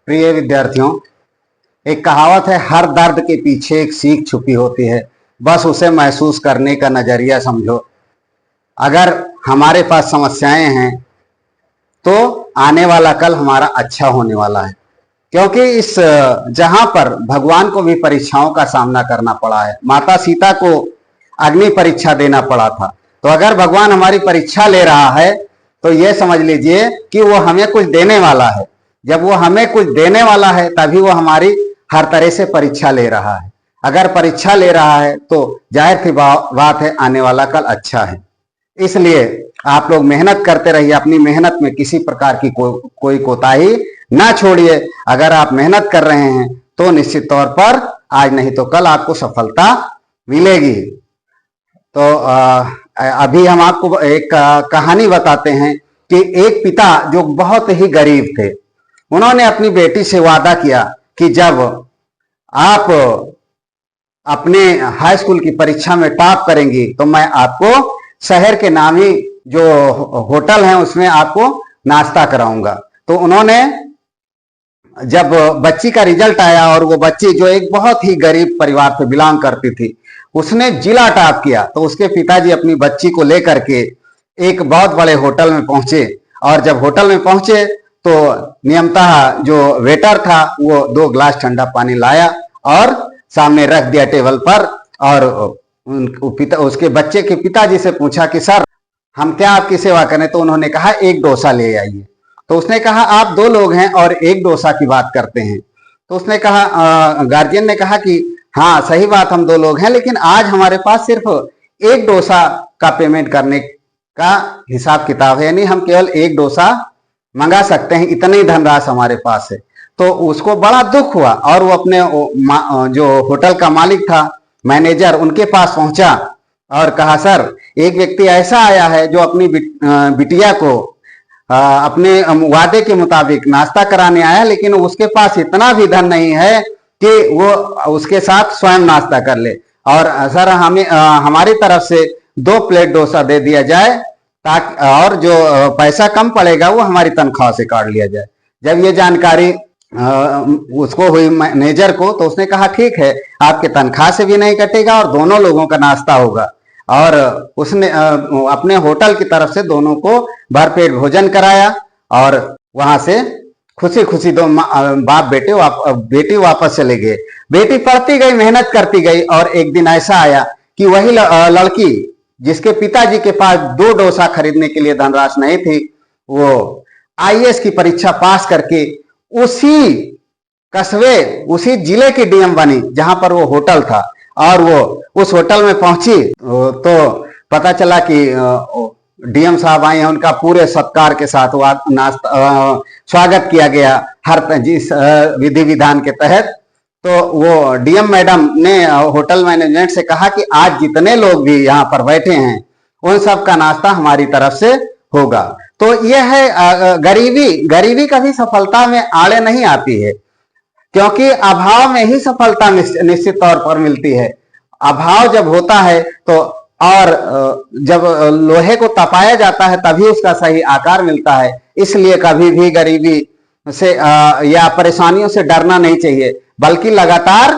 प्रिय विद्यार्थियों, एक कहावत है, हर दर्द के पीछे एक सीख छुपी होती है, बस उसे महसूस करने का नजरिया समझो। अगर हमारे पास समस्याएं हैं तो आने वाला कल हमारा अच्छा होने वाला है, क्योंकि इस जहां पर भगवान को भी परीक्षाओं का सामना करना पड़ा है। माता सीता को अग्नि परीक्षा देना पड़ा था। तो अगर भगवान हमारी परीक्षा ले रहा है तो यह समझ लीजिए कि वो हमें कुछ देने वाला है। जब वो हमें कुछ देने वाला है तभी वो हमारी हर तरह से परीक्षा ले रहा है। अगर परीक्षा ले रहा है तो जाहिर सी बात है आने वाला कल अच्छा है। इसलिए आप लोग मेहनत करते रहिए, अपनी मेहनत में किसी प्रकार की कोई कोताही ना छोड़िए। अगर आप मेहनत कर रहे हैं तो निश्चित तौर पर आज नहीं तो कल आपको सफलता मिलेगी। तो अभी हम आपको एक कहानी बताते हैं कि एक पिता जो बहुत ही गरीब थे, उन्होंने अपनी बेटी से वादा किया कि जब आप अपने हाई स्कूल की परीक्षा में टॉप करेंगी तो मैं आपको शहर के नामी जो होटल है उसमें आपको नाश्ता कराऊंगा। तो उन्होंने जब बच्ची का रिजल्ट आया और वो बच्ची जो एक बहुत ही गरीब परिवार से बिलोंग करती थी, उसने जिला टॉप किया, तो उसके पिताजी अपनी बच्ची को लेकर के एक बहुत बड़े होटल में पहुंचे। और जब होटल में पहुंचे तो नियमतः जो वेटर था वो 2 गिलास ठंडा पानी लाया और सामने रख दिया टेबल पर। और उसके बच्चे के पिताजी से पूछा कि सर हम क्या आपकी सेवा करें? तो उन्होंने कहा एक डोसा ले आइए। तो उसने कहा आप 2 लोग हैं और एक डोसा की बात करते हैं। तो उसने कहा, गार्जियन ने कहा कि हाँ सही बात, हम 2 लोग हैं, लेकिन आज हमारे पास सिर्फ एक डोसा का पेमेंट करने का हिसाब किताब है, यानी हम केवल एक डोसा मंगा सकते हैं, इतनी धनराशि हमारे पास है। तो उसको बड़ा दुख हुआ और वो अपने जो होटल का मालिक था, मैनेजर, उनके पास पहुंचा और कहा सर एक व्यक्ति ऐसा आया है जो अपनी बिटिया को अपने वादे के मुताबिक नाश्ता कराने आया, लेकिन उसके पास इतना भी धन नहीं है कि वो उसके साथ स्वयं नाश्ता कर ले। और सर हमें हमारी तरफ से 2 प्लेट डोसा दे दिया जाए, ताकि और जो पैसा कम पड़ेगा वो हमारी तनख्वाह से काट लिया जाए। जब ये जानकारी उसको हुई मैनेजर को, तो उसने कहा ठीक है, आपके तनख्वाह से भी नहीं कटेगा और दोनों लोगों का नाश्ता होगा। और उसने अपने होटल की तरफ से दोनों को भरपेट भोजन कराया और वहां से खुशी खुशी 2 बाप बेटी वापस चले गए। बेटी पढ़ती गई, मेहनत करती गई और एक दिन ऐसा आया कि वही लड़की जिसके पिताजी के पास 2 डोसा खरीदने के लिए धनराशि नहीं थी, वो आईएएस की परीक्षा पास करके उसी कस्बे, उसी जिले की डीएम बनी जहां पर वो होटल था। और वो उस होटल में पहुंची तो पता चला कि डीएम साहब आए हैं, उनका पूरे सत्कार के साथ स्वागत किया गया हर जिस विधि विधान के तहत। तो वो डीएम मैडम ने होटल मैनेजमेंट से कहा कि आज जितने लोग भी यहाँ पर बैठे हैं उन सब का नाश्ता हमारी तरफ से होगा। तो यह है गरीबी कभी सफलता में आड़े नहीं आती है, क्योंकि अभाव में ही सफलता निश्चित तौर पर मिलती है। अभाव जब होता है तो और जब लोहे को तपाया जाता है तभी उसका सही आकार मिलता है। इसलिए कभी भी गरीबी से या परेशानियों से डरना नहीं चाहिए, बल्कि लगातार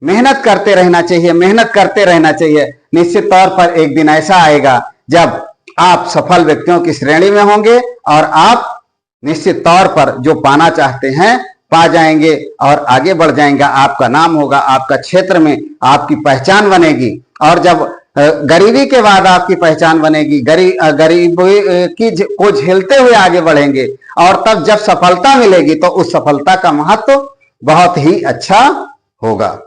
मेहनत करते रहना चाहिए। निश्चित तौर पर एक दिन ऐसा आएगा जब आप सफल व्यक्तियों की श्रेणी में होंगे और आप निश्चित तौर पर जो पाना चाहते हैं पा जाएंगे और आगे बढ़ जाएंगे। आपका नाम होगा, आपका क्षेत्र में आपकी पहचान बनेगी। और जब गरीबी के बाद आपकी पहचान बनेगी, गरीबी को झेलते हुए आगे बढ़ेंगे, और तब जब सफलता मिलेगी तो उस सफलता का महत्व बहुत ही अच्छा होगा।